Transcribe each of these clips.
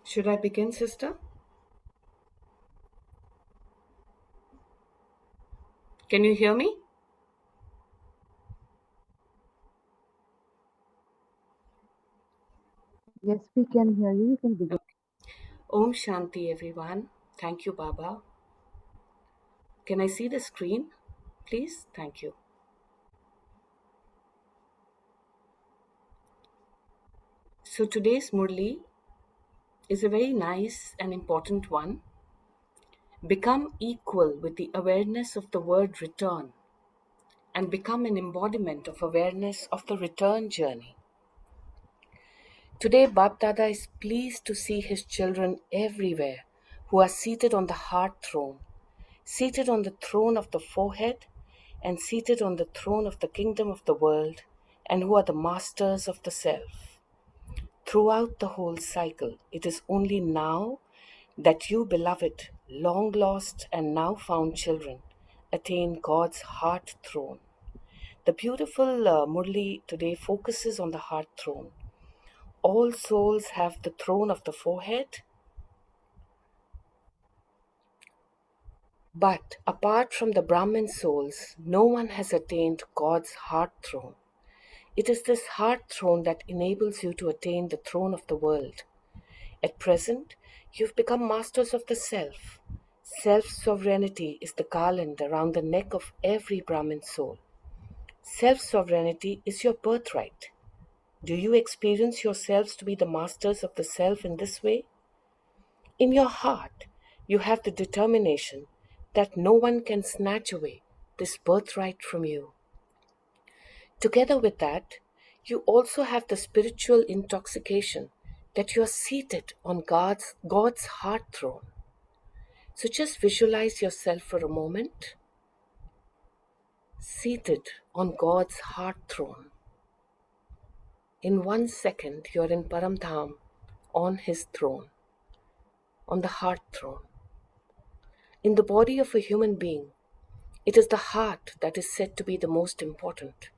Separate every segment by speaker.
Speaker 1: Should I begin, sister? Can you hear me?
Speaker 2: Yes, we can hear you. You can begin.
Speaker 1: Okay. Om Shanti, everyone. Thank you, Baba. Can I see the screen, please? Thank you. So, today's Murli is a very nice and important one. Become equal with the awareness of the word return and become an embodiment of awareness of the return journey. Today, Bab Dada is pleased to see his children everywhere who are seated on the heart throne, seated on the throne of the forehead, and seated on the throne of the kingdom of the world, and who are the masters of the self. Throughout the whole cycle, it is only now that you, beloved, long lost and now found children, attain God's heart throne. The beautiful Murli today focuses on the heart throne. All souls have the throne of the forehead, but apart from the Brahmin souls, no one has attained God's heart throne. It is this heart throne that enables you to attain the throne of the world. At present, you've become masters of the self. Self-sovereignty is the garland around the neck of every Brahmin soul. Self-sovereignty is your birthright. Do you experience yourselves to be the masters of the self in this way? In your heart, you have the determination that no one can snatch away this birthright from you. Together with that, you also have the spiritual intoxication that you are seated on God's heart throne. So just visualize yourself for a moment, seated on God's heart throne. In 1 second, you are in Paramdham, on His throne, on the heart throne. In the body of a human being, it is the heart that is said to be the most important.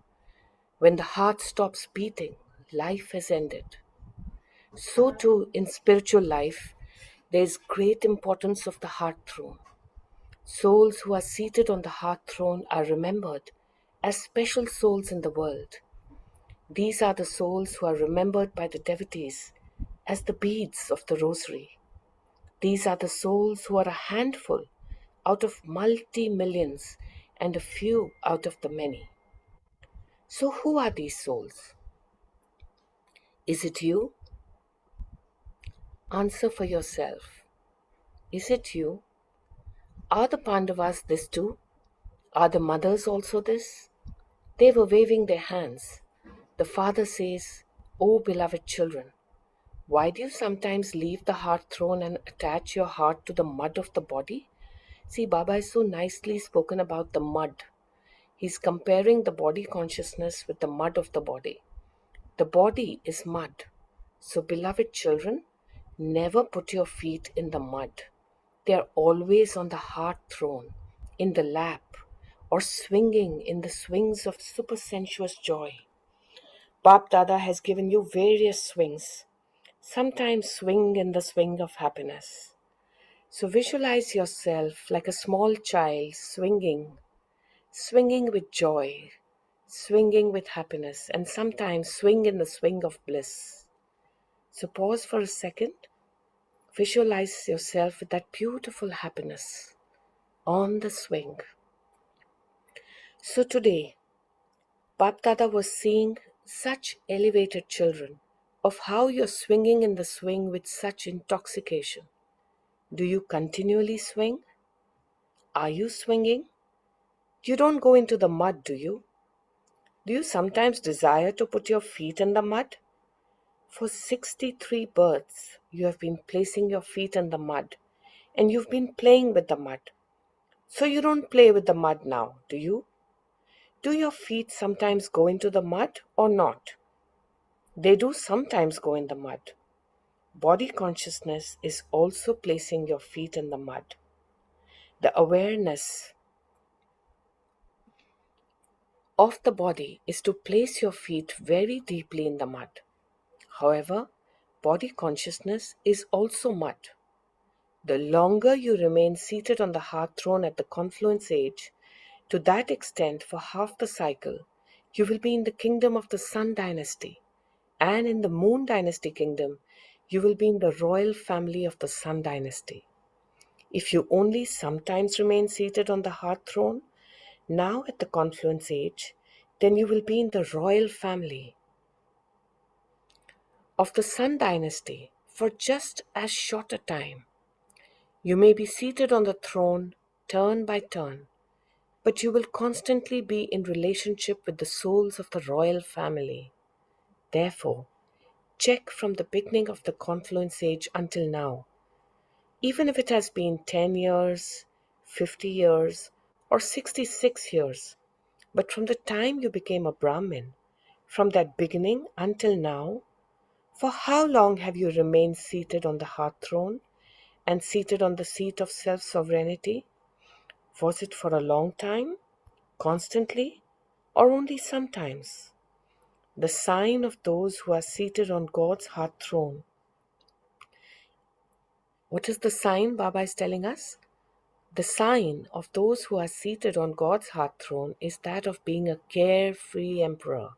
Speaker 1: When the heart stops beating, life has ended. So too in spiritual life, there is great importance of the heart throne. Souls who are seated on the heart throne are remembered as special souls in the world. These are the souls who are remembered by the devotees as the beads of the rosary. These are the souls who are a handful out of multi-millions and a few out of the many. So who are these souls? Is it you? Answer for yourself. Is it you? Are the Pandavas this too? Are the mothers also this? They were waving their hands. The father says, "O beloved children, why do you sometimes leave the heart throne and attach your heart to the mud of the body?" See, Baba is so nicely spoken about the mud. He's comparing the body consciousness with the mud of the body. The body is mud. So, beloved children, never put your feet in the mud. They are always on the heart throne, in the lap, or swinging in the swings of supersensuous joy. Bap Dada has given you various swings. Sometimes swing in the swing of happiness. So visualize yourself like a small child swinging with joy, swinging with happiness, and sometimes swing in the swing of bliss. So pause for a second. Visualize yourself with that beautiful happiness on the swing. So today, Bap Dada was seeing such elevated children of how you're swinging in the swing with such intoxication. Do you continually swing? Are you swinging? You don't go into the mud, do you? Do you sometimes desire to put your feet in the mud? For 63 births, you have been placing your feet in the mud and you've been playing with the mud. So you don't play with the mud now, do you? Do your feet sometimes go into the mud or not? They do sometimes go in the mud. Body consciousness is also placing your feet in the mud. The awareness of the body is to place your feet very deeply in the mud. However, body consciousness is also mud. The longer you remain seated on the hearth throne at the confluence age, to that extent for half the cycle, you will be in the kingdom of the Sun dynasty, and in the Moon dynasty kingdom, you will be in the royal family of the Sun dynasty. If you only sometimes remain seated on the hearth throne, now at the confluence age, then you will be in the royal family of the Sun dynasty for just as short a time. You may be seated on the throne turn by turn, but you will constantly be in relationship with the souls of the royal family. Therefore, check from the beginning of the confluence age until now, even if it has been 10 years, 50 years, or 66 years. But from the time you became a Brahmin, from that beginning until now, for how long have you remained seated on the hearth throne and seated on the seat of self sovereignty? Was it for a long time, constantly, or only sometimes? The sign of those who are seated on God's hearth throne. What is the sign Baba is telling us? The sign of those who are seated on God's hearth throne is that of being a carefree emperor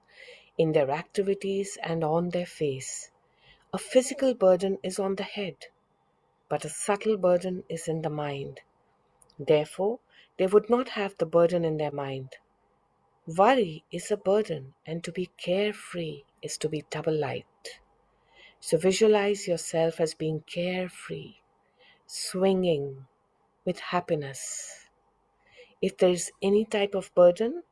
Speaker 1: in their activities and on their face. A physical burden is on the head, but a subtle burden is in the mind. Therefore, they would not have the burden in their mind. Worry is a burden, and to be carefree is to be double light. So visualize yourself as being carefree, swinging with happiness. If there is any type of burden,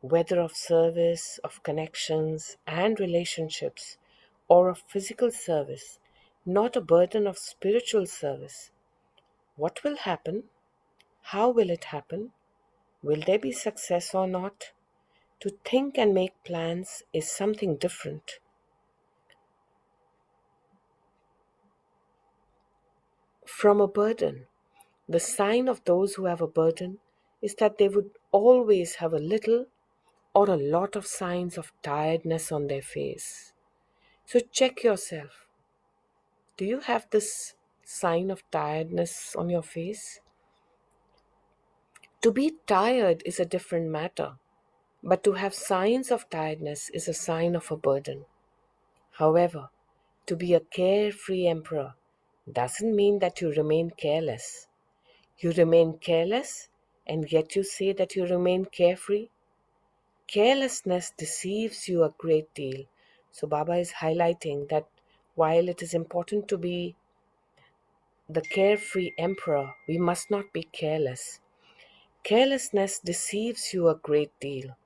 Speaker 1: whether of service, of connections and relationships, or of physical service, not a burden of spiritual service, what will happen? How will it happen? Will there be success or not? To think and make plans is something different from a burden. The sign of those who have a burden is that they would always have a little or a lot of signs of tiredness on their face. So check yourself. Do you have this sign of tiredness on your face? To be tired is a different matter, but to have signs of tiredness is a sign of a burden. However, to be a carefree emperor doesn't mean that you remain careless. You remain careless and yet you say that you remain carefree. Carelessness deceives you a great deal. So Baba is highlighting that while it is important to be the carefree emperor, we must not be careless. Carelessness deceives you a great deal.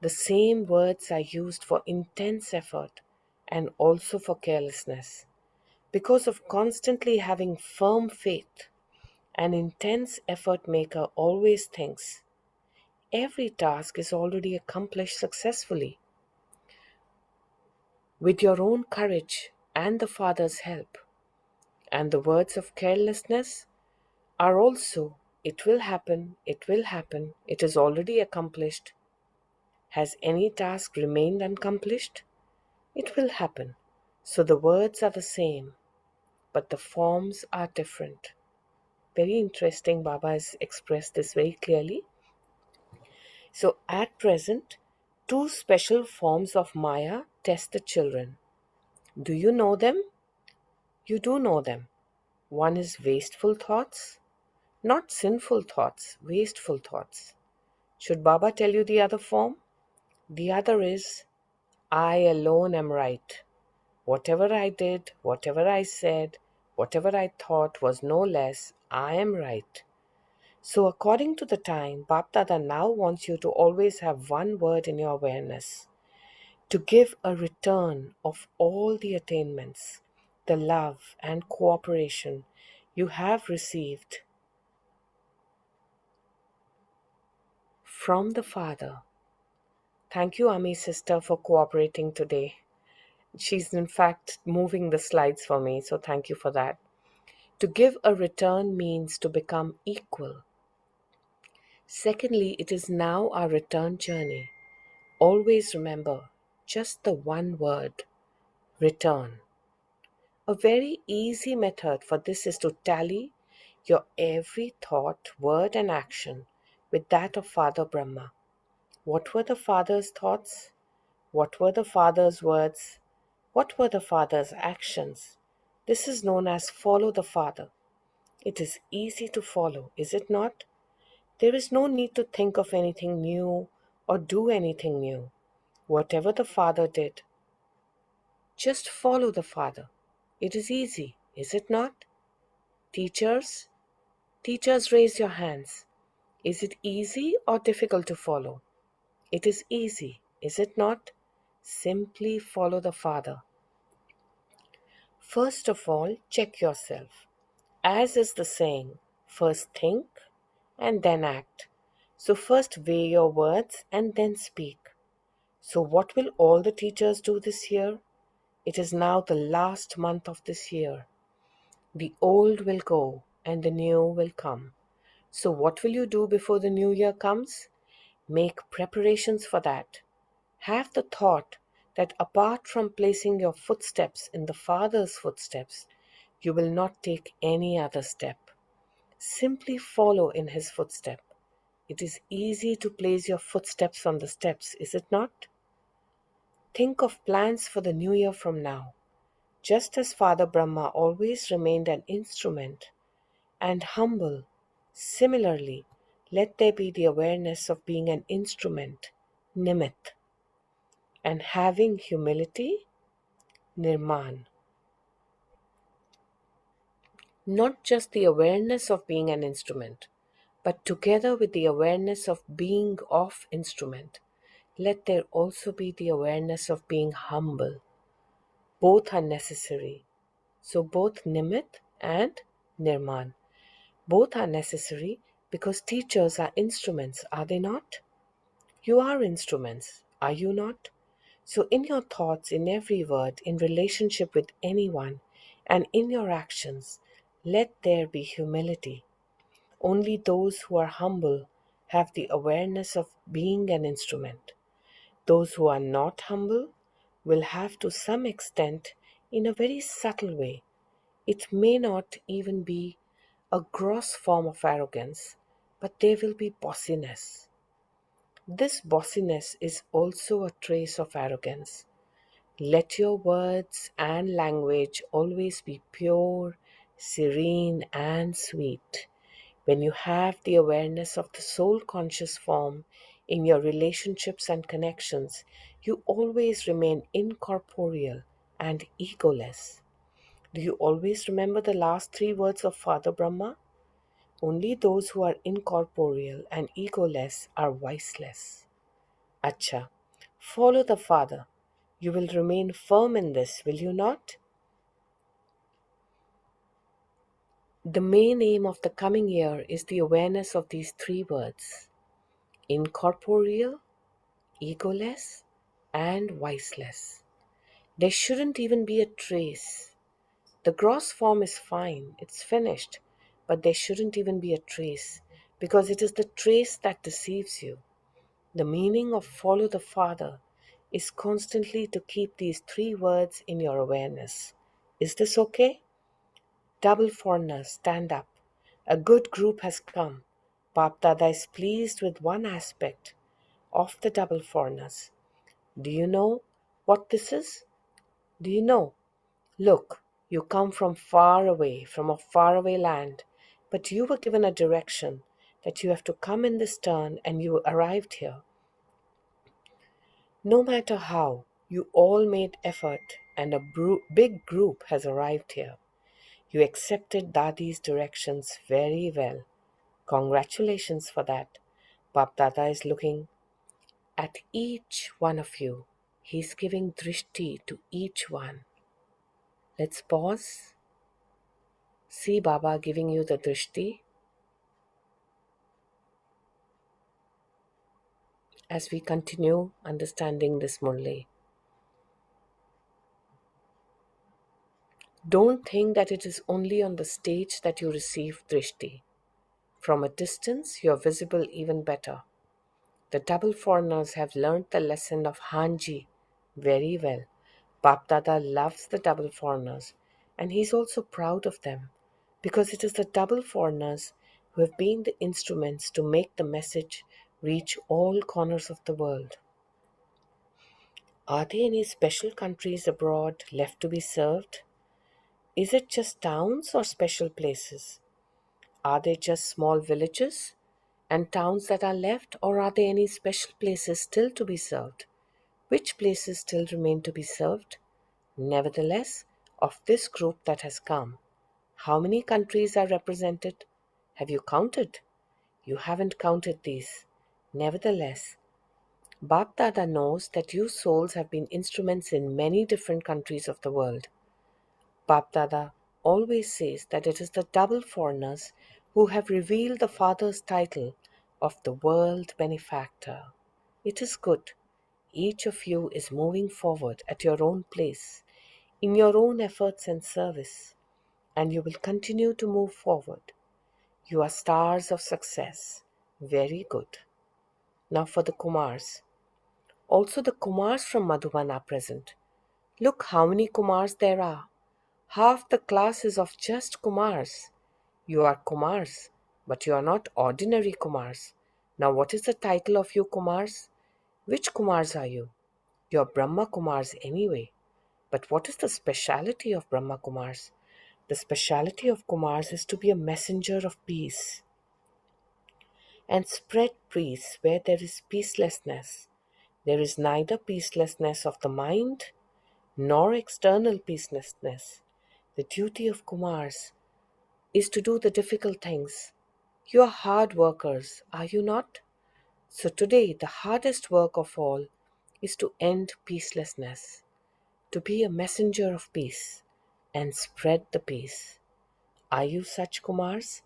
Speaker 1: The same words are used for intense effort and also for carelessness. Because of constantly having firm faith, an intense effort maker always thinks every task is already accomplished successfully. With your own courage and the Father's help. And the words of carelessness are also, it will happen, it is already accomplished. Has any task remained unaccomplished? It will happen. So the words are the same, but the forms are different. Very interesting, Baba has expressed this very clearly. So at present, two special forms of Maya test the children. Do you know them? You do know them. One is wasteful thoughts, not sinful thoughts, wasteful thoughts. Should Baba tell you the other form? The other is, I alone am right. Whatever I did, whatever I said, whatever I thought was no less, I am right. So, according to the time, Bap Dada now wants you to always have one word in your awareness to give a return of all the attainments, the love and cooperation you have received from the Father. Thank you, Ami sister, for cooperating today. She's in fact moving the slides for me, so thank you for that. To give a return means to become equal. Secondly, it is now our return journey. Always remember just the one word, return. A very easy method for this is to tally your every thought, word, and action with that of Father Brahma. What were the Father's thoughts? What were the Father's words? What were the Father's actions? This is known as follow the Father. It is easy to follow, is it not? There is no need to think of anything new or do anything new. Whatever the Father did, just follow the Father. It is easy, is it not? Teachers, teachers, raise your hands. Is it easy or difficult to follow? It is easy, is it not? Simply follow the Father. First of all, check yourself. As is the saying, first think and then act. So, first weigh your words and then speak. So, what will all the teachers do this year? It is now the last month of this year. The old will go and the new will come. So, what will you do before the new year comes? Make preparations for that. Have the thought that apart from placing your footsteps in the Father's footsteps, you will not take any other step. Simply follow in His footstep. It is easy to place your footsteps on the steps, is it not? Think of plans for the new year from now. Just as Father Brahma always remained an instrument and humble, similarly, let there be the awareness of being an instrument, nimit, and having humility, nirman. Not just the awareness of being an instrument, but together with the awareness of being of instrument, let there also be the awareness of being humble. Both are necessary. So both Nimit and Nirman. Both are necessary because teachers are instruments, are they not? You are instruments, are you not? So in your thoughts, in every word, in relationship with anyone, and in your actions, let there be humility. Only those who are humble have the awareness of being an instrument. Those who are not humble will have to some extent, in a very subtle way, it may not even be a gross form of arrogance, but there will be bossiness. This bossiness is also a trace of arrogance. Let your words and language always be pure, serene, and sweet. When you have the awareness of the soul conscious form in your relationships and connections, you always remain incorporeal and egoless. Do you always remember the last three words of Father Brahma? Only those who are incorporeal and egoless are voiceless. Acha, follow the Father. You will remain firm in this, will you not? The main aim of the coming year is the awareness of these three words: incorporeal, egoless, and voiceless. There shouldn't even be a trace. The gross form is fine, it's finished, but there shouldn't even be a trace because it is the trace that deceives you. The meaning of follow the Father is constantly to keep these three words in your awareness. Is this okay? Double foreigners, stand up. A good group has come. Bap Dada is pleased with one aspect of the double foreigners. Do you know what this is? Do you know? Look, you come from far away, from a faraway land, but you were given a direction that you have to come in this turn and you arrived here. No matter how, you all made effort and a big group has arrived here. You accepted Dadi's directions very well. Congratulations for that. Bap Dada is looking at each one of you. He's giving drishti to each one. Let's pause. See Baba giving you the drishti as we continue understanding this Murli. Don't think that it is only on the stage that you receive drishti. From a distance, you are visible even better. The double foreigners have learnt the lesson of Hanji very well. Bap Dada loves the double foreigners And he's also proud of them because it is the double foreigners who have been the instruments to make the message reach all corners of the world. Are there any special countries abroad left to be served? Is it just towns or special places? Are they just small villages and towns that are left, or are there any special places still to be served? Which places still remain to be served? Nevertheless, of this group that has come, how many countries are represented? Have you counted? You haven't counted these. Nevertheless, Bap Dada knows that you souls have been instruments in many different countries of the world. Bap Dada always says that it is the double foreigners who have revealed the Father's title of the world benefactor. It is good. Each of you is moving forward at your own place, in your own efforts and service, and you will continue to move forward. You are stars of success. Very good. Now for the Kumars. Also, the Kumars from Madhuban are present. Look how many Kumars there are. Half the class is of just Kumars. You are Kumars, but you are not ordinary Kumars. Now, what is the title of you Kumars? Which Kumars are you? You are Brahma Kumars anyway. But what is the speciality of Brahma Kumars? The speciality of Kumars is to be a messenger of peace and spread peace where there is peacelessness. There is neither peacelessness of the mind nor external peacelessness. The duty of Kumars is to do the difficult things. You are hard workers, are you not? So today, the hardest work of all is to end peacelessness, to be a messenger of peace and spread the peace. Are you such Kumars?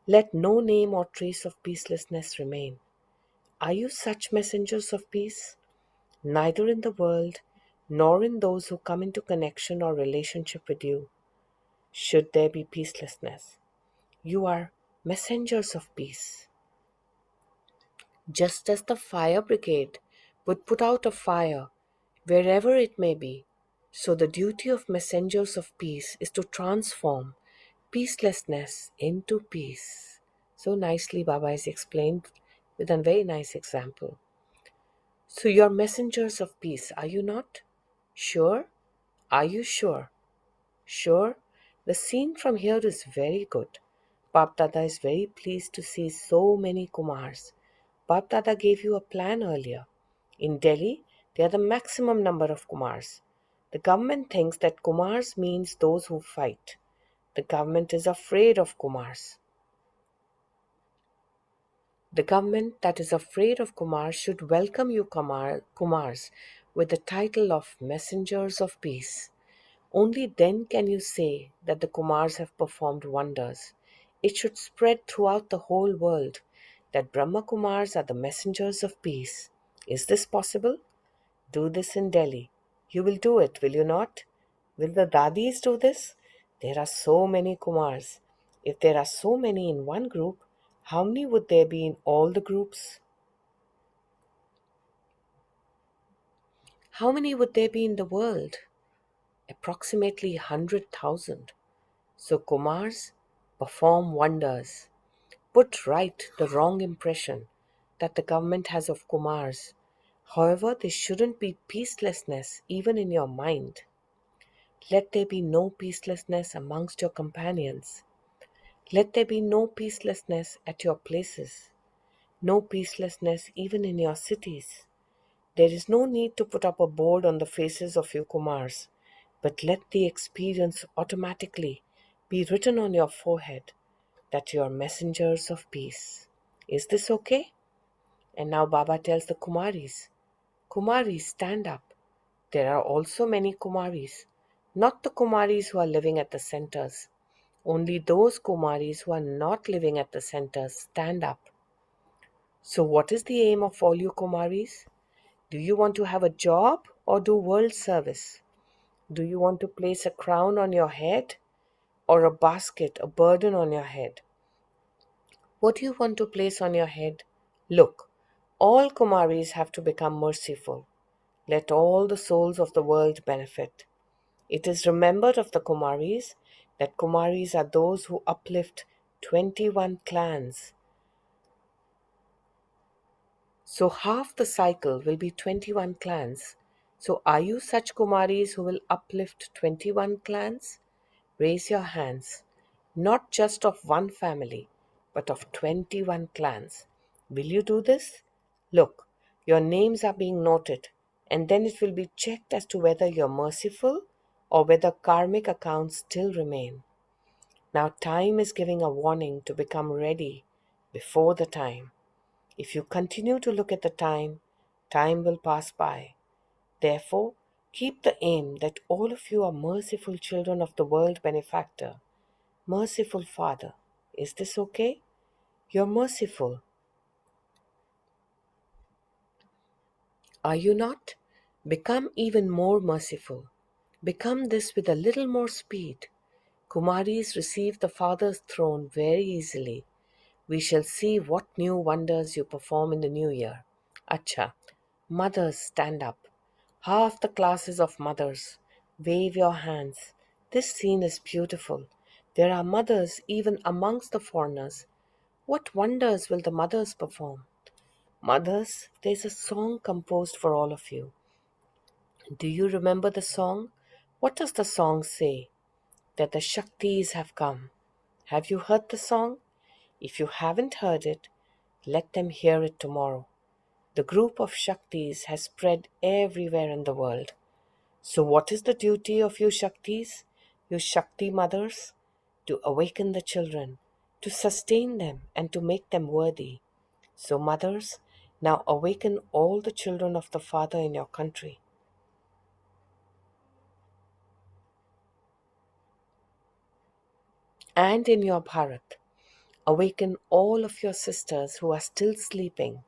Speaker 1: Let no name or trace of peacelessness remain. Are you such messengers of peace? Neither in the world nor in those who come into connection or relationship with you should there be peacelessness. You are messengers of peace. Just as the fire brigade would put out a fire wherever it may be, so the duty of messengers of peace is to transform peacelessness into peace. So nicely Baba has explained with a very nice example. So you're messengers of peace, are you not? Sure? Are you sure? Sure? The scene from here is very good. Bap Dada is very pleased to see so many Kumars. Bap Dada gave you a plan earlier. In Delhi, there are the maximum number of Kumars. The government thinks that Kumars means those who fight. The government is afraid of Kumars. The government that is afraid of Kumars should welcome you Kumars with the title of Messengers of Peace. Only then can you say that the Kumars have performed wonders. It should spread throughout the whole world that Brahma Kumars are the messengers of peace. Is this possible? Do this in Delhi. You will do it, will you not? Will the Dadis do this? There are so many Kumars. If there are so many in one group, how many would there be in all the groups? How many would there be in the world? Approximately 100,000. So Kumars perform wonders. Put right the wrong impression that the government has of Kumars. However, there shouldn't be peacelessness even in your mind. Let there be no peacelessness amongst your companions. Let there be no peacelessness at your places. No peacelessness even in your cities. There is no need to put up a board on the faces of your Kumars, but let the experience automatically be written on your forehead that you are messengers of peace. Is this okay? And now Baba tells the Kumaris, Kumaris, stand up. There are also many Kumaris, not the Kumaris who are living at the centers. Only those Kumaris who are not living at the centers stand up. So, what is the aim of all you Kumaris? Do you want to have a job or do world service? Do you want to place a crown on your head or a basket, a burden on your head? What do you want to place on your head? Look, all Kumaris have to become merciful. Let all the souls of the world benefit. It is remembered of the Kumaris that Kumaris are those who uplift 21 clans. So half the cycle will be 21 clans. So are you such Kumaris who will uplift 21 clans? Raise your hands. Not just of one family, but of 21 clans. Will you do this? Look, your names are being noted, and then it will be checked as to whether you're merciful or whether karmic accounts still remain. Now, time is giving a warning to become ready before the time. If you continue to look at the time, time will pass by. Therefore, keep the aim that all of you are merciful children of the world benefactor. Merciful Father. Is this okay? You're merciful. Are you not? Become even more merciful. Become this with a little more speed. Kumaris receive the Father's throne very easily. We shall see what new wonders you perform in the new year. Acha. Mothers, stand up. Half the classes of mothers. Wave your hands. This scene is beautiful. There are mothers even amongst the foreigners. What wonders will the mothers perform? Mothers, there's a song composed for all of you. Do you remember the song? What does the song say? That the Shaktis have come. Have you heard the song? If you haven't heard it, let them hear it tomorrow. The group of Shaktis has spread everywhere in the world. So, what is the duty of you Shaktis, you Shakti mothers? To awaken the children, to sustain them, and to make them worthy. So, mothers, now awaken all the children of the Father in your country. And in your Bharat, awaken all of your sisters who are still sleeping.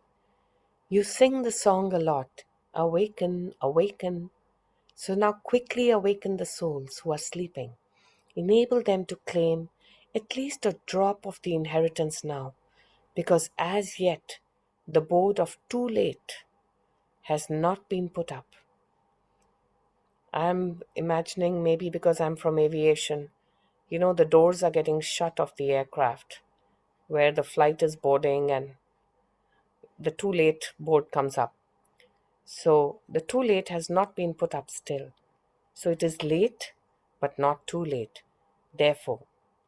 Speaker 1: You sing the song a lot. Awaken, awaken. So now quickly awaken the souls who are sleeping. Enable them to claim at least a drop of the inheritance now, because as yet the board of too late has not been put up. I'm imagining maybe because I'm from aviation, the doors are getting shut of the aircraft where the flight is boarding and the too late board comes up. So the too late has not been put up still. So it is late, but not too late. Therefore,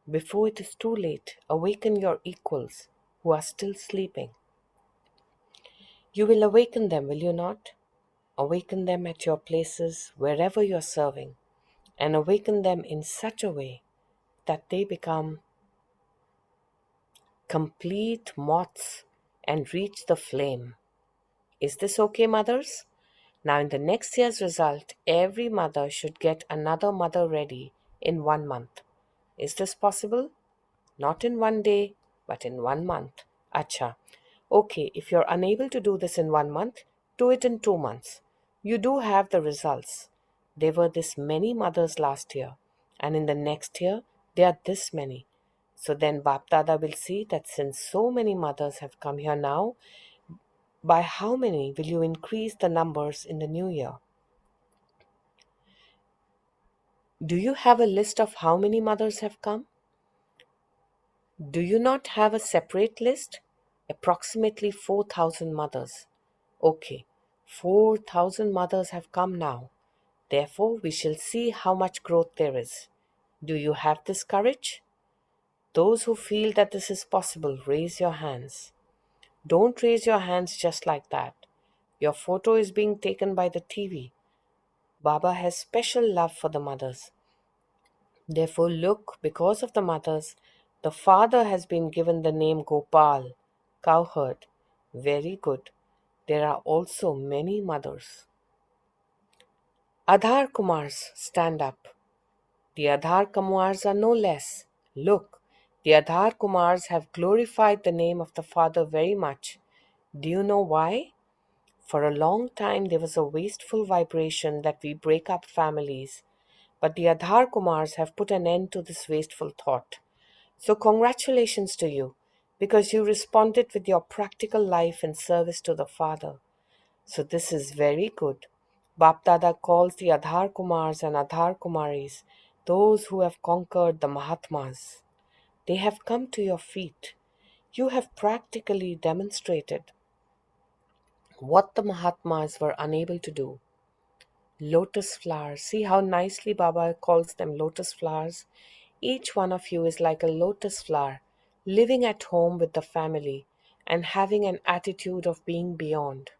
Speaker 1: before it is too late, awaken your equals who are still sleeping. You will awaken them, will you not? Awaken them at your places, wherever you are serving, and awaken them in such a way that they become complete moths and reach the flame. Is this okay, mothers? Now, in the next year's result, every mother should get another mother ready in 1 month. Is this possible? Not in 1 day, but in 1 month. Acha. Okay, if you're unable to do this in 1 month, do it in 2 months. You do have the results. There were this many mothers last year, and in the next year, there are this many. So then Bap Dada will see that since so many mothers have come here now, by how many will you increase the numbers in the new year? Do you have a list of how many mothers have come? Do you not have a separate list? Approximately 4,000 mothers. Okay, 4,000 mothers have come now. Therefore, we shall see how much growth there is. Do you have this courage? Those who feel that this is possible, raise your hands. Don't raise your hands just like that. Your photo is being taken by the TV. Baba has special love for the mothers. Therefore, look, because of the mothers, the father has been given the name Gopal, cowherd. Very good. There are also many mothers. Adhar Kumars, stand up. The Adhar Kumars are no less. Look, the Adhar Kumars have glorified the name of the Father very much. Do you know why? For a long time there was a wasteful vibration that we break up families, but the Adhar Kumars have put an end to this wasteful thought. So, congratulations to you, because you responded with your practical life in service to the Father. So, this is very good. Bapdada calls the Adhar Kumars and Adhar Kumaris those who have conquered the Mahatmas. They have come to your feet. You have practically demonstrated what the Mahatmas were unable to do. Lotus flowers. See how nicely Baba calls them lotus flowers? Each one of you is like a lotus flower, living at home with the family and having an attitude of being beyond.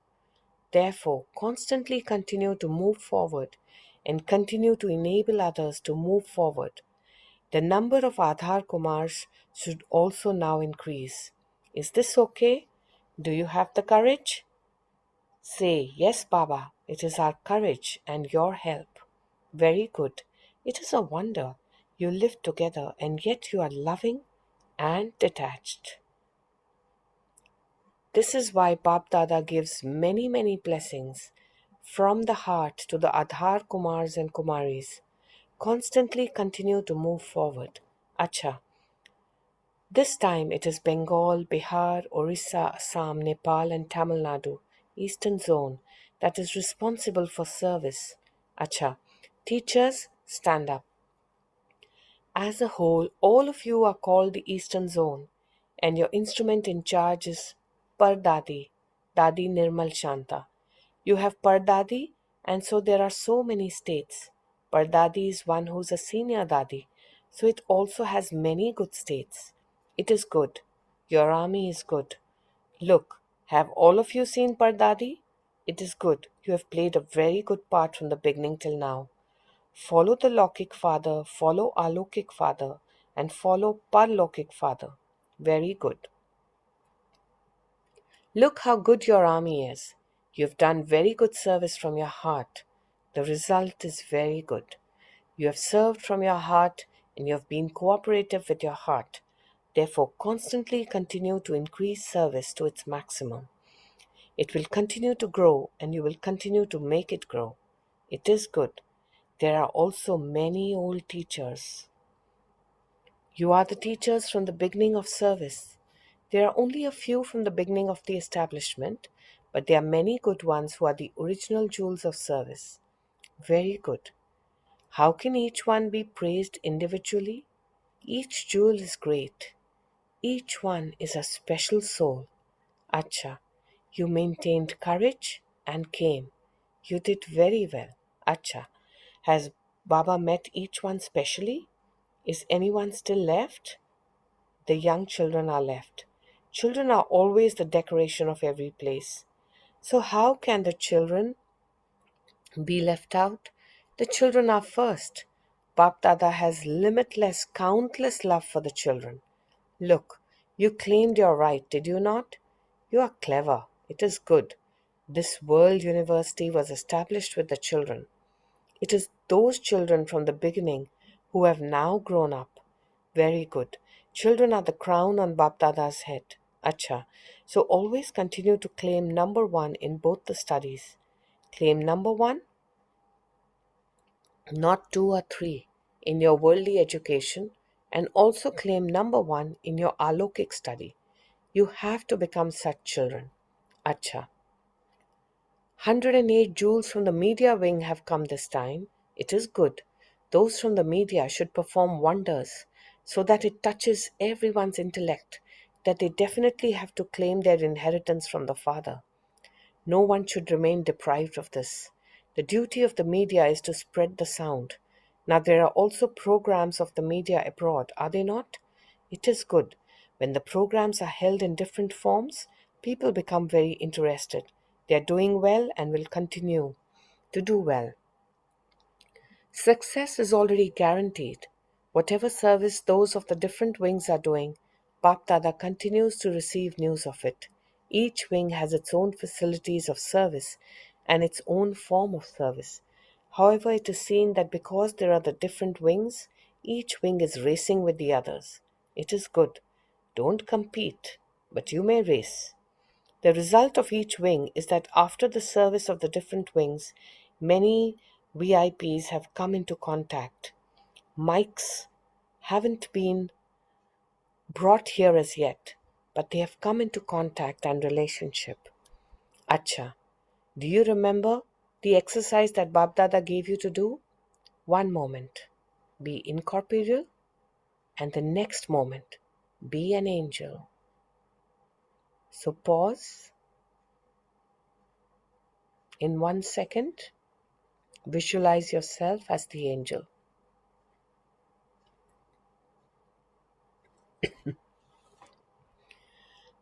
Speaker 1: Therefore, constantly continue to move forward and continue to enable others to move forward. The number of Aadhaar Kumars should also now increase. Is this okay? Do you have the courage? Say, yes, Baba, it is our courage and your help. Very good. It is a wonder. You live together and yet you are loving and detached. This is why Bap Dada gives many, many blessings from the heart to the Adhar Kumars and Kumaris. Constantly continue to move forward. Acha. This time it is Bengal, Bihar, Orissa, Assam, Nepal, and Tamil Nadu, Eastern Zone, that is responsible for service. Acha. Teachers, stand up. As a whole, all of you are called the Eastern Zone, and your instrument in charge is Pardadi, Dadi Nirmal Shanta. You have Pardadi, and so there are so many states. Pardadi is one who's a senior Dadi, so it also has many good states. It is good. Your army is good. Look, have all of you seen Pardadi? It is good. You have played a very good part from the beginning till now. Follow the Lokik Father, follow Alokik Father, and follow Parlokik Father. Very good. Look how good your army is. You have done very good service from your heart. The result is very good. You have served from your heart and you have been cooperative with your heart. Therefore, constantly continue to increase service to its maximum. It will continue to grow and you will continue to make it grow. It is good. There are also many old teachers. You are the teachers from the beginning of service. There are only a few from the beginning of the establishment, but there are many good ones who are the original jewels of service. Very good. How can each one be praised individually? Each jewel is great. Each one is a special soul. Acha, you maintained courage and came. You did very well. Acha, has Baba met each one specially? Is anyone still left? The young children are left. Children are always the decoration of every place. So, how can the children be left out? The children are first. Bap Dada has limitless, countless love for the children. Look, you claimed your right, did you not? You are clever. It is good. This World University was established with the children. It is those children from the beginning who have now grown up. Very good. Children are the crown on Bapdada's head. Acha. So always continue to claim number one in both the studies. Claim number one, not two or three, in your worldly education, and also claim number one in your alokik study. You have to become such children. Acha. 108 jewels from the media wing have come this time. It is good. Those from the media should perform wonders so that it touches everyone's intellect, that they definitely have to claim their inheritance from the Father. No one should remain deprived of this. The duty of the media is to spread the sound. Now, there are also programs of the media abroad, are they not? It is good. When the programs are held in different forms, people become very interested. They are doing well and will continue to do well. Success is already guaranteed. Whatever service those of the different wings are doing, Bap Dada continues to receive news of it. Each wing has its own facilities of service and its own form of service. However, it is seen that because there are the different wings, each wing is racing with the others. It is good. Don't compete, but you may race. The result of each wing is that after the service of the different wings, many VIPs have come into contact. Mics haven't been brought here as yet, but they have come into contact and relationship. Acha, do you remember The exercise that Bab Dada gave you to do, one moment, be incorporeal, and the next moment, be an angel. So pause in 1 second, visualize yourself as the angel.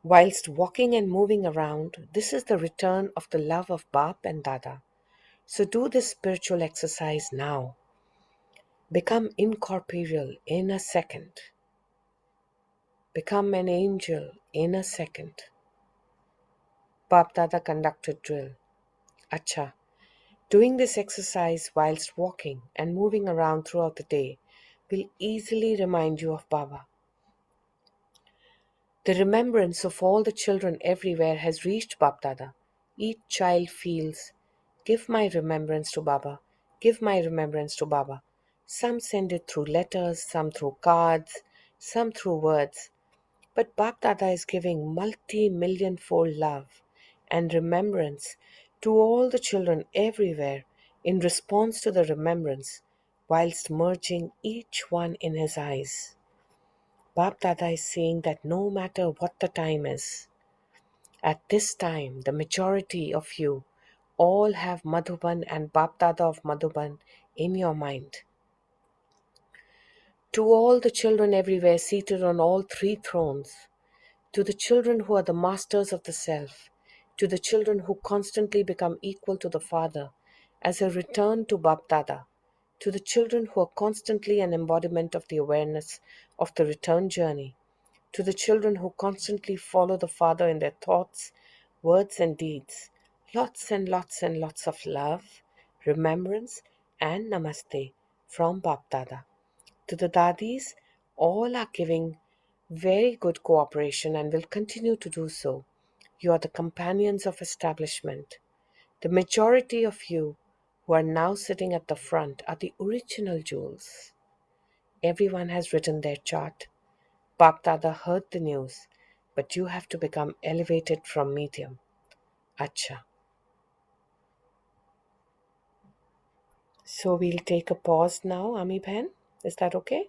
Speaker 1: Whilst walking and moving around, this is the return of the love of Bap and Dada. So do this spiritual exercise now. Become incorporeal in a second. Become an angel in a second. Bap Dada conducted drill. Acha. Doing this exercise whilst walking and moving around throughout the day will easily remind you of Baba. The remembrance of all the children everywhere has reached Bap Dada. Each child feels, give my remembrance to Baba, give my remembrance to Baba. Some send it through letters, some through cards, some through words. But Bap Dada is giving multi-million-fold love and remembrance to all the children everywhere in response to the remembrance, whilst merging each one in his eyes. Bap Dada is saying that no matter what the time is, at this time, the majority of you all have Madhuban and Bap Dada of Madhuban in your mind. To all the children everywhere seated on all three thrones, to the children who are the masters of the self, to the children who constantly become equal to the Father as a return to Bap Dada, to the children who are constantly an embodiment of the awareness of the return journey, to the children who constantly follow the Father in their thoughts, words, and deeds, lots and lots and lots of love, remembrance, and namaste from Bap Dada. To the Dadis, all are giving very good cooperation and will continue to do so. You are the companions of establishment. The majority of you who are now sitting at the front are the original jewels. Everyone has written their chart. Bap Dada heard the news, but you have to become elevated from medium. Acha. So we'll take a pause now, Ami Bhen. Is that okay?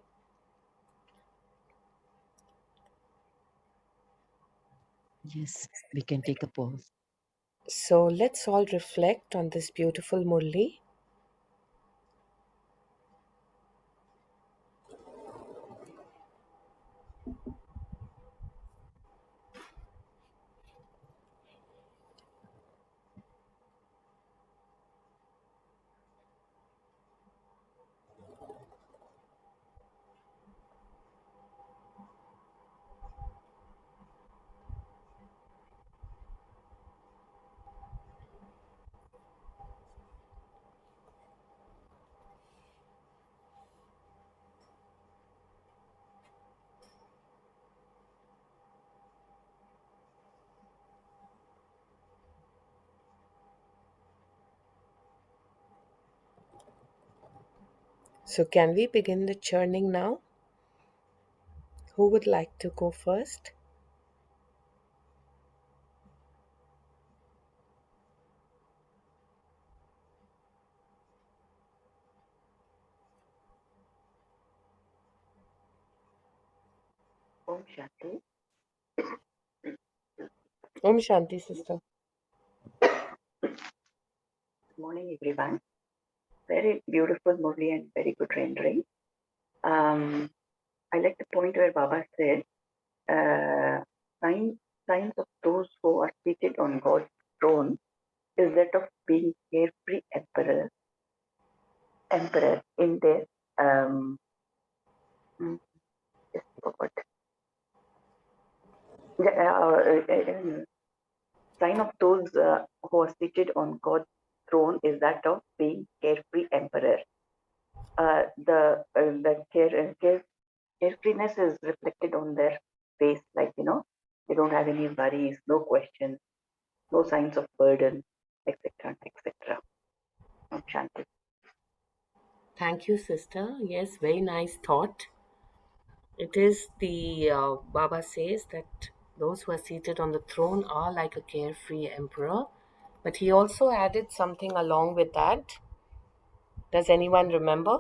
Speaker 2: Yes, we can take a pause.
Speaker 1: So let's all reflect on this beautiful Murli. So can we begin the churning now? Who would like to go first?
Speaker 3: Om Shanti.
Speaker 1: Om Shanti, sister.
Speaker 3: Good morning, everyone. Very beautiful Murli and very good rendering. I like the point where Baba said, uh, sign, signs of those who are seated on God's throne is that of being carefree emperor in their just forgot. Sign of those who are seated on God's throne is that of being carefree emperor. The carefreeness is reflected on their face, like they don't have any worries, no questions, no signs of burden, etc., etc. Shanti.
Speaker 1: Thank you, sister. Yes, very nice thought. It is the Baba says that those who are seated on the throne are like a carefree emperor, But he also added something along with that. Does anyone remember?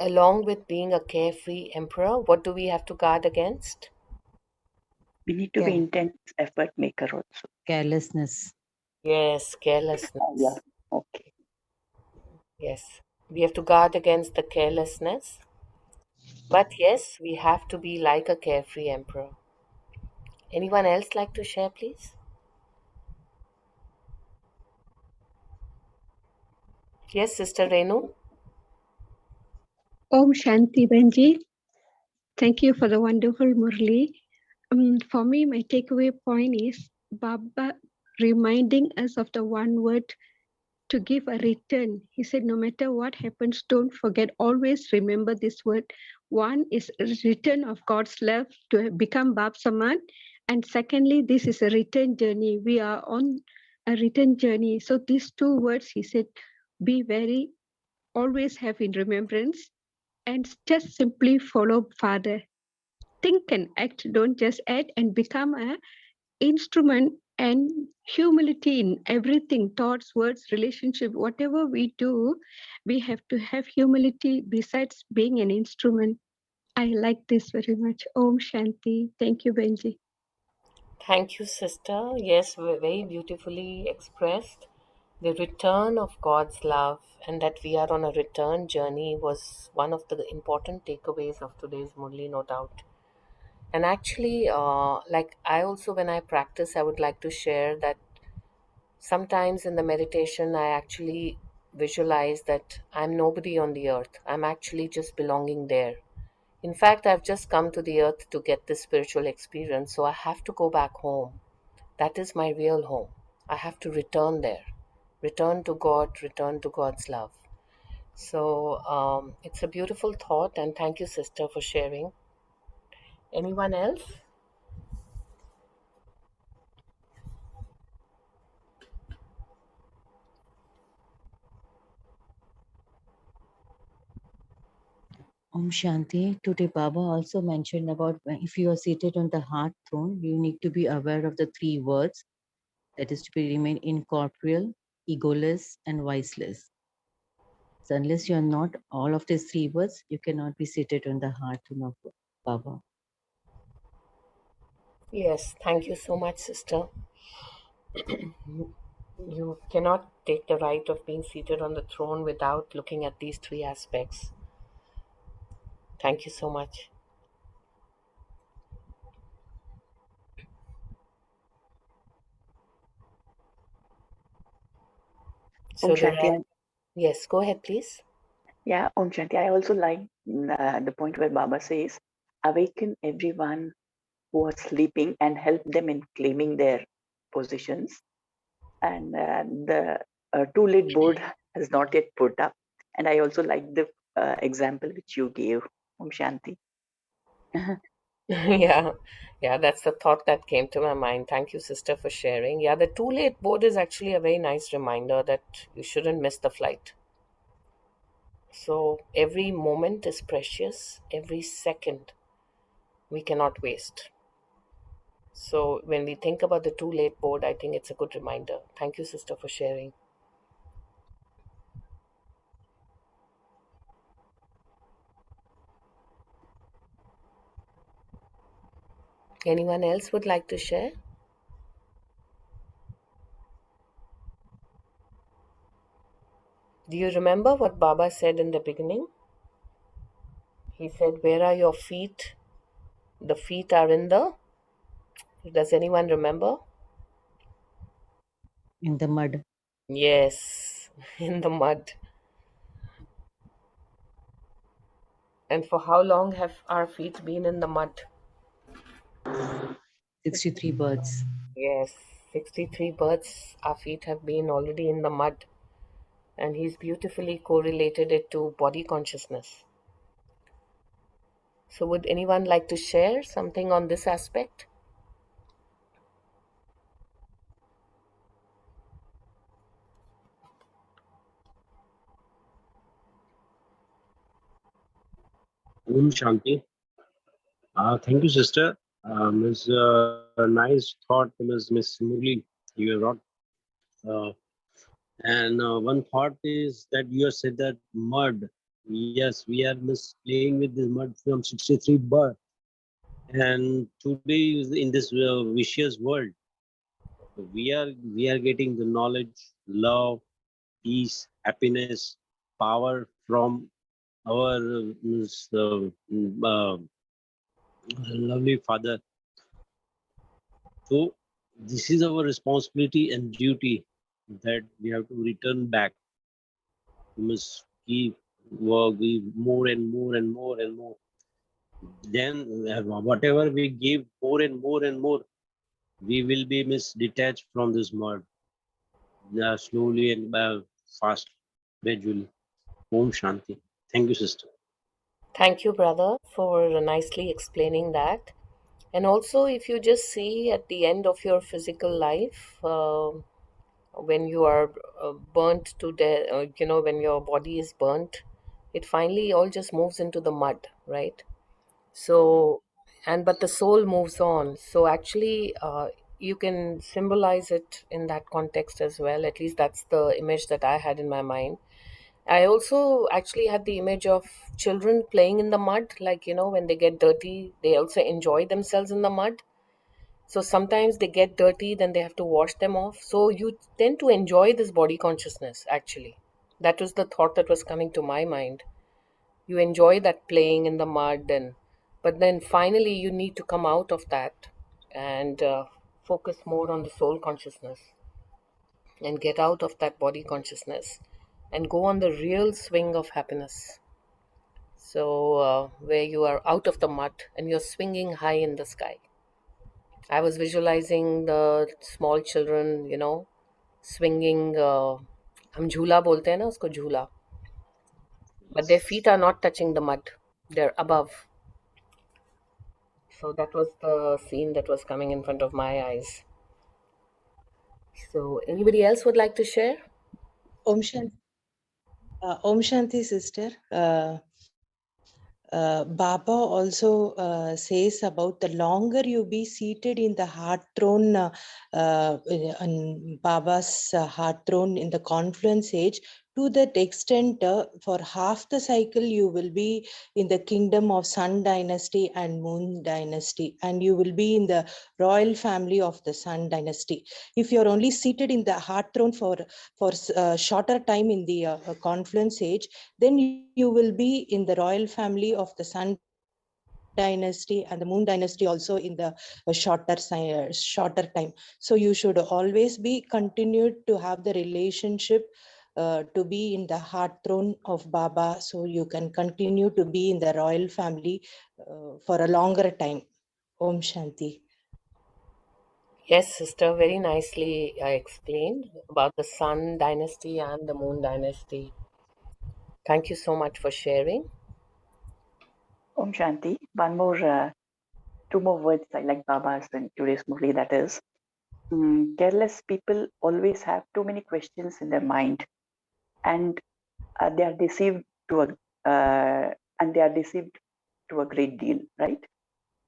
Speaker 1: Along with being a carefree emperor, what do we have to guard against?
Speaker 3: We need to be intense effort maker also.
Speaker 2: Carelessness.
Speaker 1: Yes,
Speaker 3: Yeah.
Speaker 1: carelessness.
Speaker 3: Okay.
Speaker 1: Yes, we have to guard against the carelessness. But yes, we have to be like a carefree emperor. Anyone else like to share, please? Yes, Sister Renu?
Speaker 4: Om Shanti Benji. Thank you for the wonderful Murli. For me, my takeaway point is Baba reminding us of the one word to give a return. He said, no matter what happens, don't forget, always remember this word. One is a return of God's love to become Bab Saman. And secondly, this is a return journey. We are on a return journey. So these two words, he said, be very, always have in remembrance and just simply follow Father. Think and act, don't just act, and become an instrument and humility in everything, thoughts, words, relationship, whatever we do, we have to have humility besides being an instrument. I like this very much. Om Shanti. Thank you, Benji.
Speaker 1: Thank you, Sister. Yes, very beautifully expressed. The return of God's love and that we are on a return journey was one of the important takeaways of today's Murli, no doubt. And actually, like I also, when I practice, I would like to share that sometimes in the meditation, I actually visualize that I'm nobody on the earth. I'm actually just belonging there. In fact, I've just come to the earth to get this spiritual experience, so I have to go back home. That is my real home. I have to return there, return to God, return to God's love. So it's a beautiful thought, and thank you, sister, for sharing. Anyone else?
Speaker 2: Om Shanti. Today, Baba also mentioned about if you are seated on the heart throne, you need to be aware of the three words, that is to be remain incorporeal, egoless, and viceless. So unless you are not all of these three words, you cannot be seated on the heart throne of Baba.
Speaker 1: Yes, thank you so much, sister. You cannot take the right of being seated on the throne without looking at these three aspects. Thank you so much.
Speaker 3: Om
Speaker 1: So there
Speaker 3: Shanti.
Speaker 1: are, yes, go ahead, please.
Speaker 3: Yeah, Om Shanti. I also like the point where Baba says, awaken everyone who are sleeping and help them in claiming their positions. And the two-lead board has not yet put up. And I also like the example which you gave, Om Shanti.
Speaker 1: Yeah, yeah, that's the thought that came to my mind. Thank you, sister, for sharing. Yeah, the too late board is actually a very nice reminder that you shouldn't miss the flight. So every moment is precious, every second we cannot waste. So when we think about the too late board, I think it's a good reminder. Thank you, sister, for sharing. Anyone else would like to share? Do you remember what Baba said in the beginning? He said, where are your feet? The feet are in the. Does anyone remember?
Speaker 2: In the mud.
Speaker 1: Yes, in the mud. And for how long have our feet been in the mud?
Speaker 2: 63 births.
Speaker 1: Yes, 63 births, our feet have been already in the mud. And he's beautifully correlated it to body consciousness. So, would anyone like to share something on this aspect?
Speaker 5: Om Shanti. Thank you, sister. Ms. a nice thought, Miss Murli, you have brought. And one thought is that you have said that mud. Yes, we are playing with this mud from 63 birth. And today in this vicious world, we are getting the knowledge, love, peace, happiness, power from our lovely Father. So this is our responsibility and duty that we have to return back. We must keep give more and more and more and more. Then whatever we give more and more and more, we will be detached from this mud. Slowly and fast, gradually. Om Shanti. Thank you, sister.
Speaker 1: Thank you, brother, for nicely explaining that. And also, if you just see at the end of your physical life, when you are burnt to death, when your body is burnt, it finally all just moves into the mud, right? So, and but the soul moves on. So, actually, you can symbolize it in that context as well. At least that's the image that I had in my mind. I also actually had the image of children playing in the mud, like, when they get dirty, they also enjoy themselves in the mud. So sometimes they get dirty, then they have to wash them off. So you tend to enjoy this body consciousness, actually. That was the thought that was coming to my mind. You enjoy that playing in the mud, but then finally you need to come out of that and focus more on the soul consciousness and get out of that body consciousness and go on the real swing of happiness. So, where you are out of the mud and you're swinging high in the sky. I was visualizing the small children, swinging. हम झूला बोलते हैं ना उसको झूला, but their feet are not touching the mud; they're above. So that was the scene that was coming in front of my eyes. So, anybody else would like to share?
Speaker 6: Om Shanti, Om Shanti sister. Baba also says about the longer you be seated in the heart throne, in Baba's heart throne in the confluence age, to that extent, for half the cycle, you will be in the kingdom of Sun dynasty and Moon dynasty, and you will be in the royal family of the Sun dynasty. If you're only seated in the heart throne for shorter time in the confluence age, then you will be in the royal family of the Sun dynasty and the Moon dynasty also in the shorter time. So you should always be continued to have the relationship to be in the heart throne of Baba, so you can continue to be in the royal family for a longer time. Om Shanti.
Speaker 1: Yes, sister, very nicely explained about the Sun dynasty and the Moon dynasty. Thank you so much for sharing.
Speaker 3: Om Shanti. One more, two more words I like Baba's in today's Murli, that is, careless people always have too many questions in their mind, and they are deceived to a great deal, right?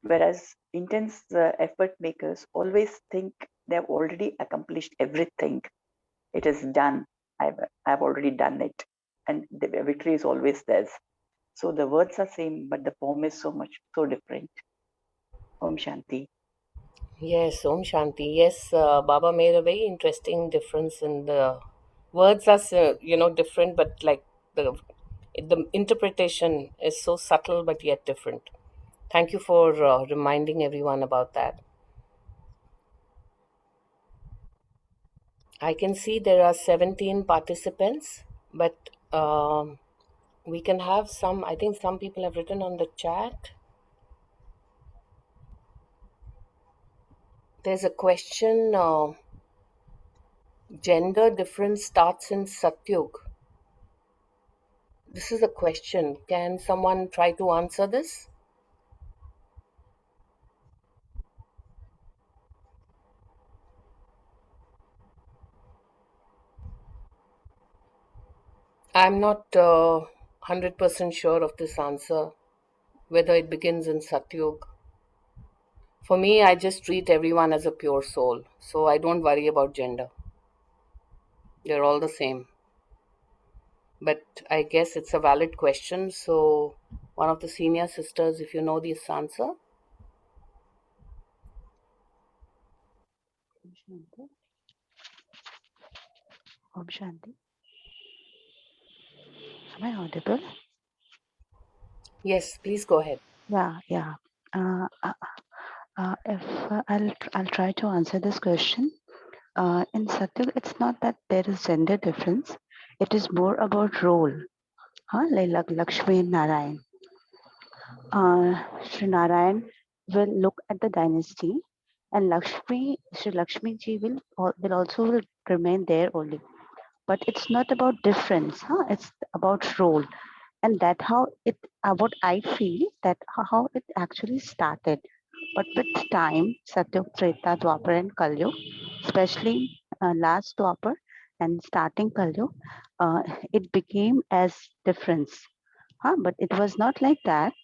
Speaker 3: Whereas intense effort makers always think they have already accomplished everything. It is done. I've already done it, and the victory is always theirs. So the words are same, but the form is so different. Om Shanti.
Speaker 1: Yes, Om Shanti. Yes, Baba made a very interesting difference in the words are, different, but like the interpretation is so subtle but yet different. Thank you for reminding everyone about that. I can see there are 17 participants, but we can have some. I think some people have written on the chat. There's a question, gender difference starts in Satyug. This is a question. Can someone try to answer this? I'm not 100% sure of this answer, whether it begins in Satyug. For me, I just treat everyone as a pure soul, so I don't worry about gender. They're all the same. But I guess it's a valid question, so one of the senior sisters, if you know this answer.
Speaker 7: Om Shanti. Am I audible?
Speaker 1: Yes, please go ahead.
Speaker 7: Yeah. If I'll try to answer this question. In Satyug, it's not that there is gender difference. It is more about role. Like Lakshmi and Narayan. Sri Narayan will look at the dynasty, and Sri Lakshmi ji will also remain there only. But it's not about difference. It's about role. And that how it what I feel that how it actually started. But with time, Satya, Treta, Dwapar, and Kalyu, especially last Dwapar and starting Kalyu, it became as difference. But it was not like that.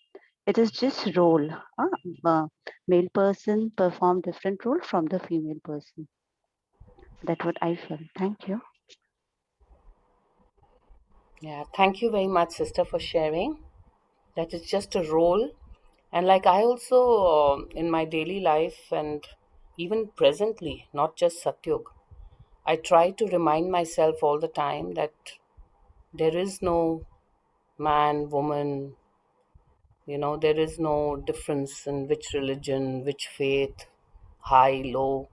Speaker 7: It is just role. Male person perform different role from the female person. That's what I feel. Thank you.
Speaker 1: Yeah, thank you very much, sister, for sharing. That is just a role. And like I also, in my daily life and even presently, not just Satyug, I try to remind myself all the time that there is no man, woman, there is no difference in which religion, which faith, high, low.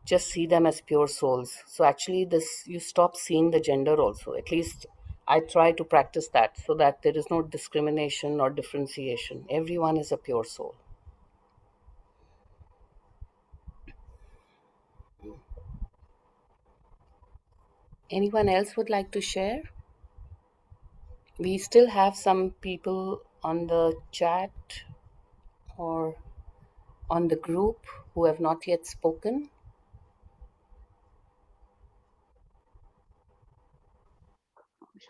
Speaker 1: Just see them as pure souls. So actually, this you stop seeing the gender also. At least I try to practice that so that there is no discrimination or differentiation. Everyone is a pure soul. Anyone else would like to share? We still have some people on the chat or on the group who have not yet spoken.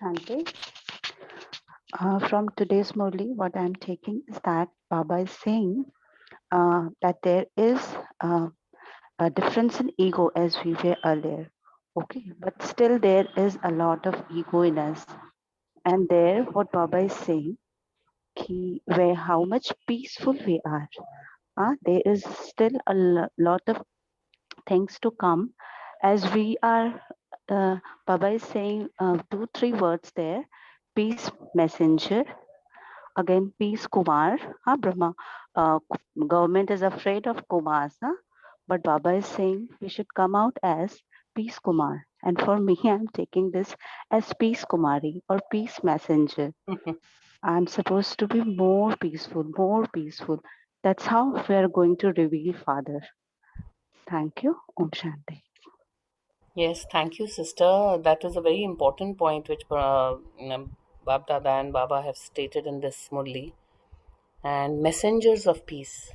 Speaker 7: Shanti. From today's Murli, what I'm taking is that Baba is saying that there is a difference in ego as we were earlier. Okay, but still there is a lot of ego in us. And there, what Baba is saying, where how much peaceful we are. There is still a lot of things to come as we are. Baba is saying 2-3 words there: peace messenger, again peace Kumar. Brahma government is afraid of Kumars, but Baba is saying we should come out as peace Kumar. And for me, I'm taking this as peace Kumari or peace messenger. I'm supposed to be more peaceful, more peaceful. That's how we are going to reveal Father. Thank you. Om Shanti.
Speaker 1: Yes, thank you, sister. That is a very important point which Bab Dada and Baba have stated in this Murli. And messengers of peace.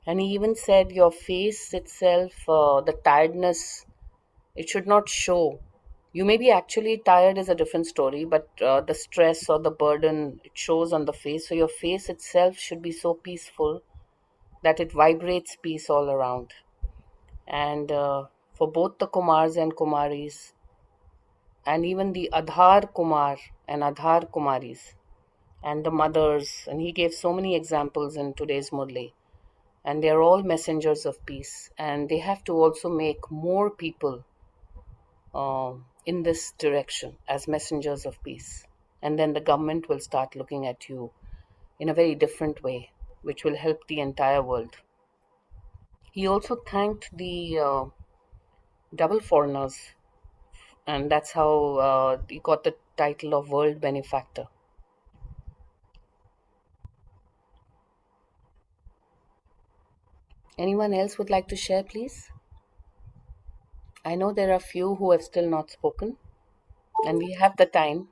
Speaker 1: And he even said your face itself, the tiredness, it should not show. You may be actually tired is a different story, but the stress or the burden, it shows on the face. So your face itself should be so peaceful that it vibrates peace all around. And for both the Kumars and Kumaris, and even the Adhar Kumar and Adhar Kumaris, and the mothers, and he gave so many examples in today's Murli. And they're all messengers of peace, and they have to also make more people in this direction as messengers of peace. And then the government will start looking at you in a very different way, which will help the entire world. He also thanked the double foreigners, and that's how he got the title of World Benefactor. Anyone else would like to share, please? I know there are few who have still not spoken, and we have the time.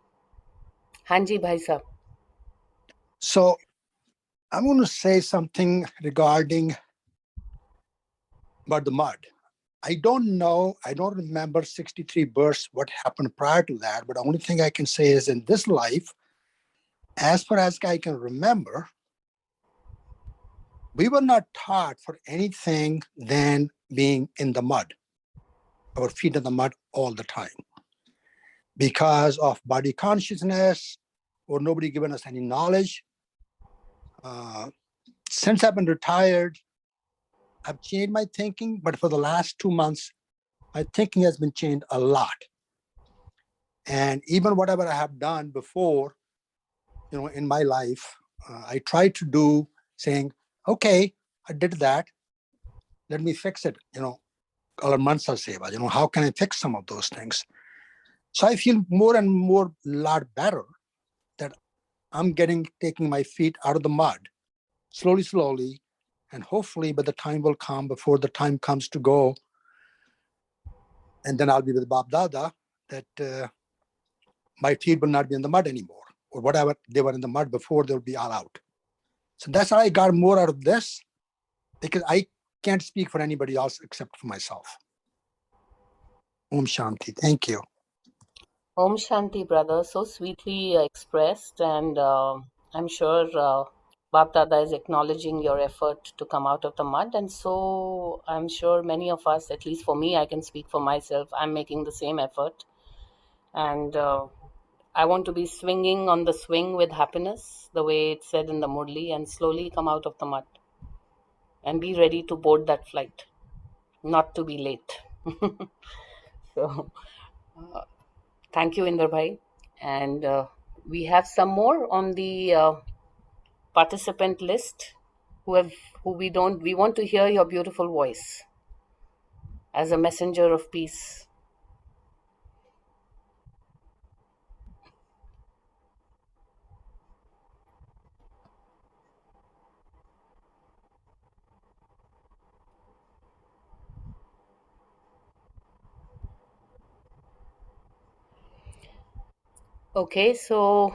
Speaker 1: Hanji Bhai Sahab.
Speaker 8: So I'm going to say something regarding about the mud. I don't know, I don't remember 63 births, what happened prior to that, but the only thing I can say is in this life, as far as I can remember, we were not taught for anything than being in the mud, our feet in the mud all the time, because of body consciousness, or nobody given us any knowledge. Since I've been retired, I've changed my thinking, but for the last 2 months, my thinking has been changed a lot. And even whatever I have done before, in my life, I try to do, saying, okay, I did that. Let me fix it. Mansa seva, how can I fix some of those things? So I feel more and more lot better that I'm taking my feet out of the mud slowly, and hopefully by the time will come, before the time comes to go, and then I'll be with Bab Dada, that my feet will not be in the mud anymore, or whatever they were in the mud before, they'll be all out. So that's how I got more out of this, because I can't speak for anybody else except for myself. Om Shanti. Thank you.
Speaker 1: Om Shanti, brother, so sweetly expressed, and I'm sure Bap Dada is acknowledging your effort to come out of the mud, and so I'm sure many of us, at least for me, I can speak for myself, I'm making the same effort, and I want to be swinging on the swing with happiness, the way it's said in the Murli, and slowly come out of the mud and be ready to board that flight, not to be late. So, thank you, Inder Bhai. And we have some more on the participant list we want to hear your beautiful voice as a messenger of peace. Okay, so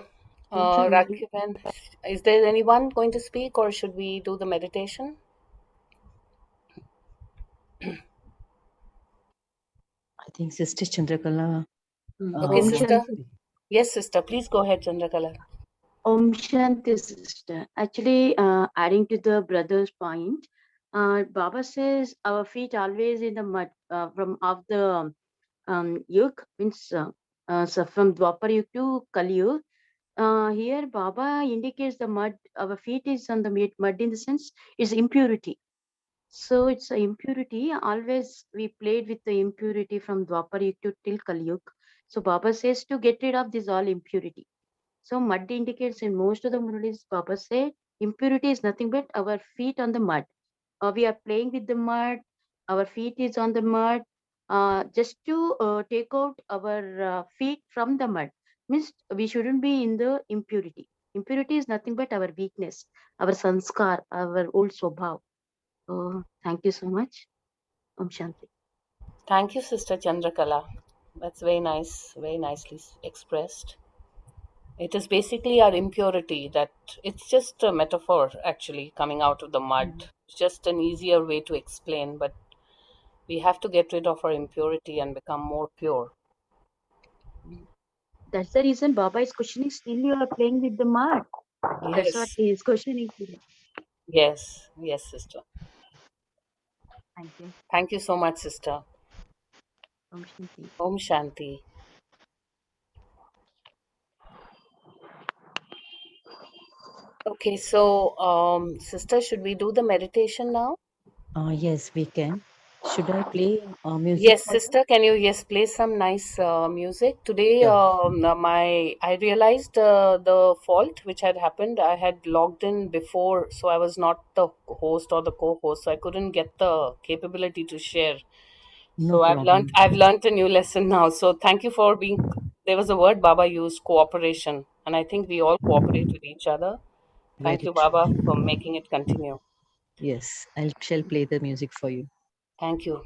Speaker 7: Thank you, Murli.
Speaker 1: Rakhiban, is there anyone going to speak, or should we do the meditation?
Speaker 2: I think Sister Chandrakala.
Speaker 1: Okay,
Speaker 7: Om
Speaker 1: sister.
Speaker 7: Shanti.
Speaker 1: Yes, sister, please go ahead, Chandrakala.
Speaker 7: Om Shanti, sister. Actually, adding to the brother's point, Baba says our feet always in the mud from of the yug, means so from Dwapar Yug to Kali Yug. Here, Baba indicates the mud, our feet is on the mud in the sense is impurity. So it's a impurity. Always we played with the impurity from Dwapar Yug to till Kali Yug. So Baba says to get rid of this all impurity. So mud indicates in most of the Murlis, Baba say impurity is nothing but our feet on the mud. We are playing with the mud, our feet is on the mud, just to take out our feet from the mud. Means we shouldn't be in the impurity. Impurity is nothing but our weakness, our sanskar, our old swabhav. Thank you so much. Om Shanti.
Speaker 1: Thank you, Sister Chandrakala. That's very nice, very nicely expressed. It is basically our impurity that it's just a metaphor, actually, coming out of the mud. It's just an easier way to explain, but we have to get rid of our impurity and become more pure.
Speaker 7: That's the reason Baba is questioning. Still, you are playing with the mud. That's what
Speaker 1: Yes,
Speaker 7: he is questioning.
Speaker 1: yes, yes, sister.
Speaker 7: Thank you.
Speaker 1: Thank you so much, sister.
Speaker 7: Om Shanti.
Speaker 1: Om Shanti. Okay, so, sister, should we do the meditation now?
Speaker 2: Yes, we can. Should I play music
Speaker 1: Yes,
Speaker 2: for that?
Speaker 1: sister, can you play some nice music? Today,
Speaker 2: Sure.
Speaker 1: I realized the fault which had happened. I had logged in before, so I was not the host or the co-host, so I couldn't get the capability to share.
Speaker 2: No
Speaker 1: So
Speaker 2: problem.
Speaker 1: I've learned a new lesson now. So thank you for being. There was a word Baba used, cooperation, and I think we all cooperate with each other. Thank
Speaker 2: Very
Speaker 1: you,
Speaker 2: true.
Speaker 1: Baba, for making it continue.
Speaker 2: Yes, I shall play the music for you.
Speaker 1: Thank you.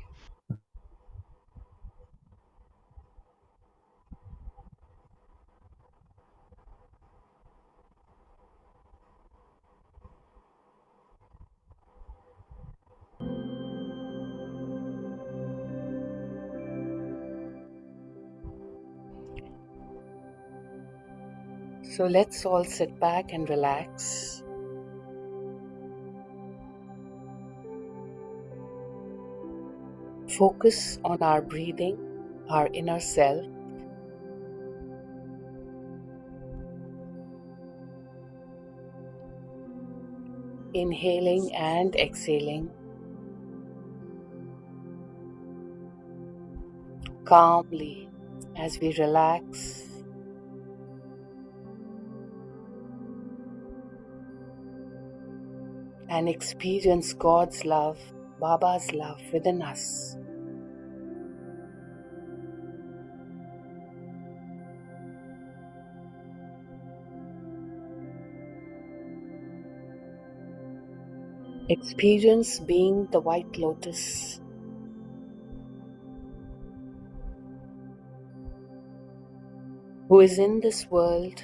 Speaker 1: So let's all sit back and relax. focus on our breathing, our inner self. Inhaling and exhaling calmly as we relax and experience God's love, Baba's love within us. Experience being the white lotus, who is in this world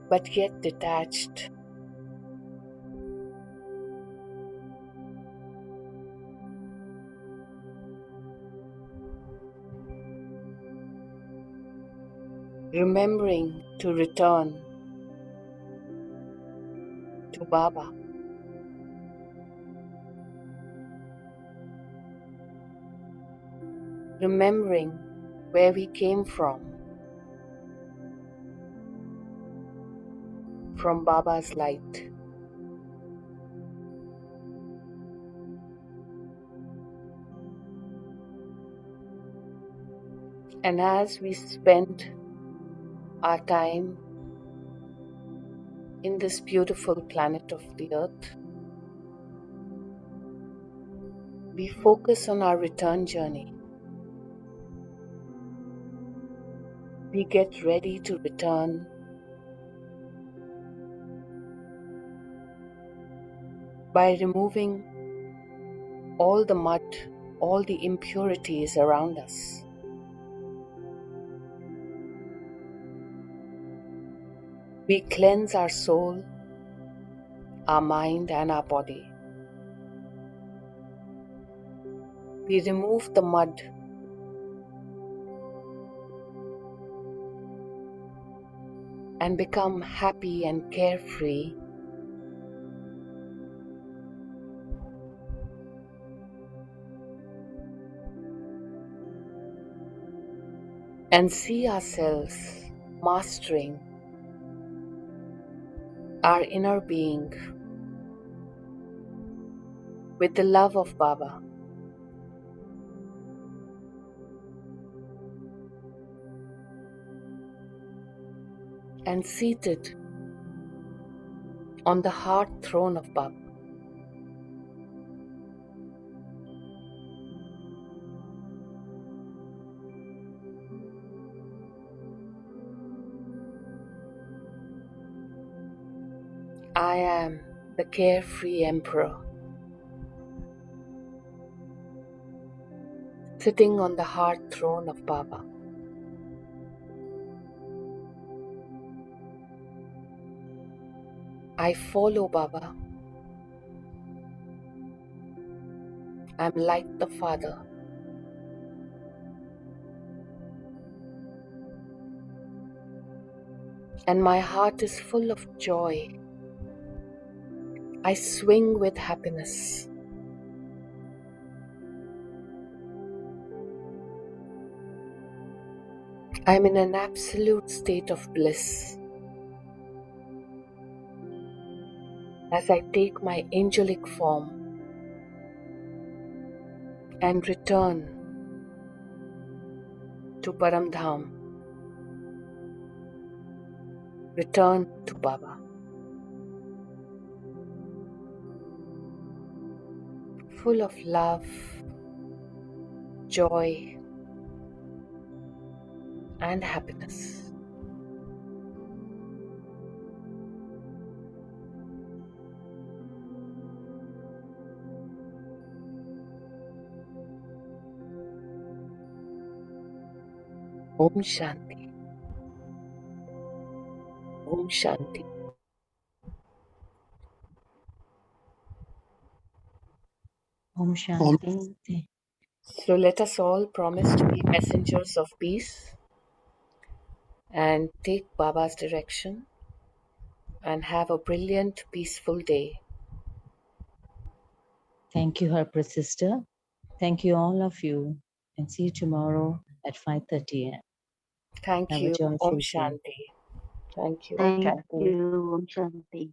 Speaker 1: but yet detached. Remembering to return to Baba. Remembering where we came from Baba's light. And as we spend our time in this beautiful planet of the earth, we focus on our return journey. We get ready to return by removing all the mud, all the impurities around us. We cleanse our soul, our mind, and our body. We remove the mud and become happy and carefree and see ourselves mastering our inner being with the love of Baba. And seated on the heart throne of Baba, I am the carefree emperor, sitting on the heart throne of Baba. I follow Baba. I'm like the Father. And my heart is full of joy. I swing with happiness. I'm in an absolute state of bliss as I take my angelic form and return to Paramdham, return to Baba, full of love, joy, and happiness. Om Shanti. Om Shanti.
Speaker 2: Om Shanti.
Speaker 1: So let us all promise to be messengers of peace and take Baba's direction and have a brilliant, peaceful day.
Speaker 2: Thank you, Harpreet sister. Thank you, all of you. And see you tomorrow at 5:30 a.m.
Speaker 1: Thank
Speaker 2: Have a
Speaker 1: you. Om
Speaker 2: joyful day.
Speaker 1: Shanti. Thank you.
Speaker 7: Thank
Speaker 3: Shanti.
Speaker 7: you. Om Shanti.